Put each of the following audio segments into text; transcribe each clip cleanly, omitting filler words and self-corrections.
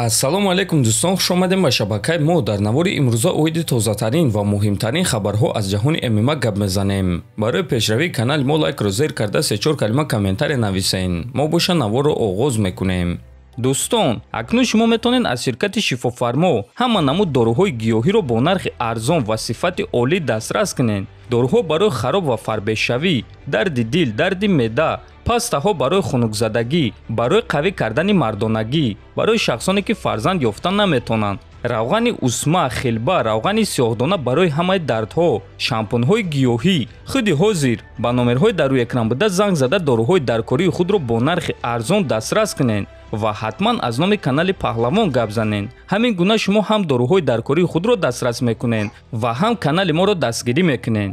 ассалому алайкум дӯстон, хуш омадем ба шабакаи мо. Дар навори имрӯза оиди тозатарин ва муҳимтарин хабарҳо аз ҷаҳони ММА гап мезанем. Барои пешравии канали мо лайкро зер карда 3-4 калима комментария нависен. мо боша наворро оғоз мекунем. дӯстон, акнун шумо метавонед аз ширкати шифофармо ҳама намуд доруҳои гиёҳиро бо нархи арзон ва сифати олӣ дастрас кунед. доруҳо барои хароб ва фарбешавӣ, дарди дил, дарди меъда, пастаҳо барои хунукзадагӣ, барои қавӣ кардани мардонагӣ, барои шахсоне ки фарзанд ёфта наметавонанд, равғани усма, хилба, равғани сиёҳдона барои ҳамаи дардҳо, шампунҳои гиёҳӣ. худи ҳозир ба номерҳои дар рӯи экран буда занг зада доруҳои даркории худро бо нархи арзон дастрас кунед ва ҳатман аз номи канали паҳлавон гап занед. ҳамин гуна шумо ҳам доруҳои даркории худро дастрас мекунед ва ҳам канали моро дастгирӣ мекунед.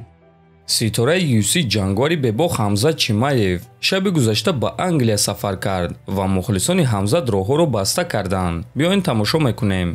ситораи UFC ҷангвари бебоғ Ҳамзат Чимаев шаби гузашта ба Англия сафар кард ва мухлисони Ҳамзат роҳҳоро баста карданд. биёед тамошо мекунем.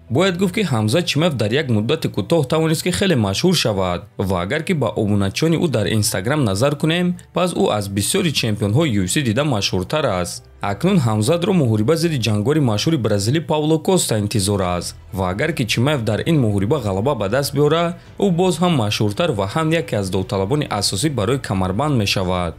бояд гуфт ки Ҳамзат Чимаев дар як муддати кӯтоҳ тавонист ки хеле машҳур шавад ва агар ки ба обуначиёни ӯ дар Инстаграм назар кунем, пас ӯ аз бисёри чемпионҳои UFC дида машҳуртар аст. акнун Ҳамзатро муҳориба зидди ҷангвори машҳури бразилӣ Пауло Коста интизор аст ва агар ки Чимаев дар ин муҳориба ғалаба ба даст биёра, ӯ боз ҳам машҳуртар ва ҳам яке аз довталабони асосӣ барои камарбанд мешавад.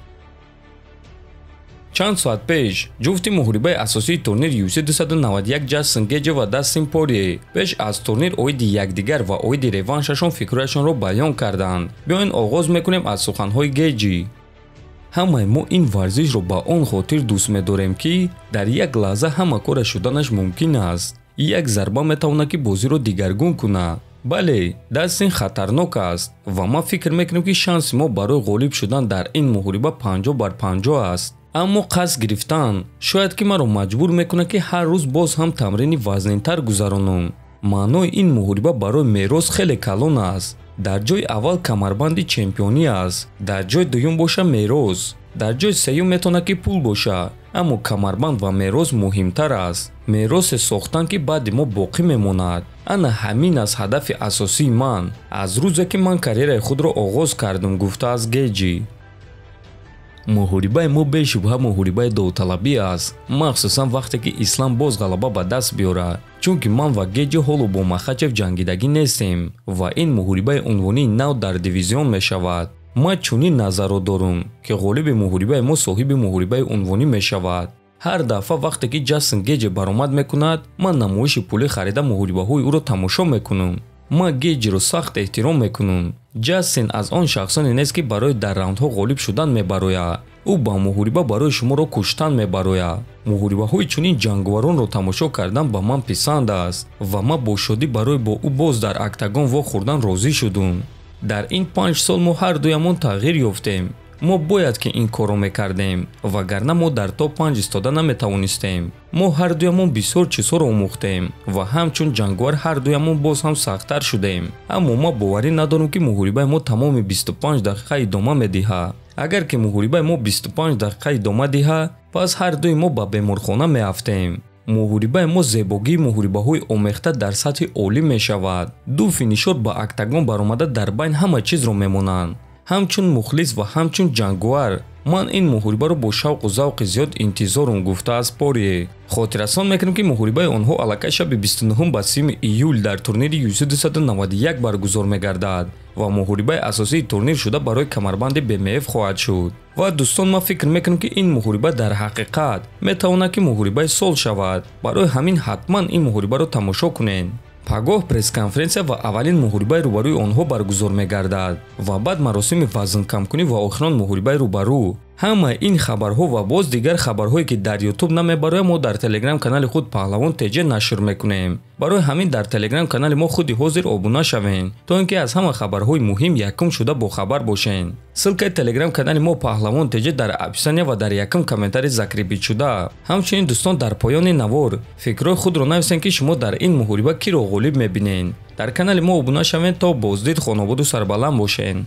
чанд соат пеш ҷуфти муҳорибаи асосии турнир UFC 291 Ҷастин Гейҷи ва Дастин Порие пеш аз турнир оиди якдигар ва оиди реваншашон фикрҳояшонро баён карданд. биёед оғоз мекунем аз суханҳои Гейҷи. ҳамаи мо ин варзишро ба он хотир дӯст медорем ки дар як лаҳза ҳама кора шуданаш мумкин аст. як зарба метавонад ки бозиро дигаргун кунад. бале, Дастин хатарнок аст ва ма фикр мекунем ки шанси мо барои ғолиб шудан дар ин муҳориба 50-50 аст. аммо қасд гирифтан шояд ки маро маҷбур мекунад ки ҳар рӯз боз ҳам тамрини вазнинтар гузаронам. маънои ин муҳориба барои мерос хеле калон аст. дар ҷои аввал камарбанди чемпионӣ аст, дар ҷои дуюм боша мерос, дар ҷои сеюм метавонад ки пул боша. аммо камарбанд ва мерос муҳимтар аст. меросе сохтан ки баъди мо боқӣ мемонад. ана ҳамин аст ҳадафи асосии ман аз рӯзе ки ман карьераи худро оғоз кардам, гуфтааст Гейҷи. муҳорибаи мо бешубҳа муҳорибаи довталабӣ аст, махсусан вақте ки Ислам боз ғалаба ба даст биёрад, чунки ман ва Гейҷи ҳоло бо Махачев ҷангидагӣ нестем ва ин муҳорибаи унвонии нав дар дивизион мешавад. ма чунин назарро дорам ки ғолиби муҳорибаи мо соҳиби муҳорибаи унвонӣ мешавад. ҳар дафъа вақте ки Ҷастин Гейҷи баромад мекунад, ман намоиши пулӣ харида муҳорибаҳои ӯро тамошо мекунам. ма Гейҷиро сахт эҳтиром мекунам. Ҷастин аз он шахсоне нест ки барои дар раундҳо ғолиб шудан мебарояд. ӯ ба муҳориба барои шуморо куштан мебарояд. муҳорибаҳои чунин ҷангваронро тамошо кардан ба ман писанд аст ва ма бо шодӣ барои бо ӯ боз дар октагон вохӯрдан розӣ шудам. дар ин 5 сол мо ҳардуямон тағйир ёфтем. мо бояд ки ин корро мекардем, вагарна мо дар топ 5 истода наметавонистем. мо ҳардуямон бисёр чизҳоро омӯхтем ва ҳамчун ҷангвар ҳардуямон боз ҳам сахттар шудем. аммо ма боварӣ надорам ки муҳорибаи мо тамоми 25 дақиқа идома медиҳад. агар ки муҳорибаи мо 25 дақиқа идома диҳад, пас ҳардуи мо ба беморхона меафтем. муҳорибаи мо зебогии муҳорибаҳои омехта дар сатҳи олӣ мешавад. ду финишор ба октагон баромада дар байн ҳама чизро мемонанд. ҳамчун мухлис ва ҳамчун ҷангвар ман ин муҳорибаро бо шавқу завқи зиёд интизорам, гуфтааст Порие. хотиррасон мекунем ки муҳорибаи онҳо аллакай шаби 29 ба 30 июл дар турнири UFC 291 баргузор мегардад ва муҳорибаи асосии турнир шуда барои камарбанди BMF хоҳад шуд. ва дӯстон, ман фикр мекунам ки ин муҳориба дар ҳақиқат метавонад ки муҳорибаи сол шавад. барои ҳамин ҳатман ин муҳорибаро тамошо кунед. пагоҳ пресс-конференсия ва аввалин муҳорибаи рӯбарӯи онҳо баргузор мегардад ва баъд маросими вазнкамкунӣ ва охирон муҳорибаи рӯбарӯ. ҳама ин хабарҳо ва боз дигар хабарҳое ки дар YouTube намебарояд мо дар Telegram канали худ Паҳлавон TG нашр мекунем. Барои ҳамин дар Telegram канали мо худи ҳозир обуна шавен, то ин ки аз ҳама хабарҳои муҳим якум шуда бохабар бошен. Ссилкаи Telegram канали мо Паҳлавон TG дар описания ва дар якум комментарий закрибид шуда. Ҳамчунин дӯстон дар поёни навор фикрҳои худро нависен ки шумо дар ин муҳориба киро ғолиб мебинен. Дар канали мо обуна шавен то боздид хонободу сарбаланд бошен.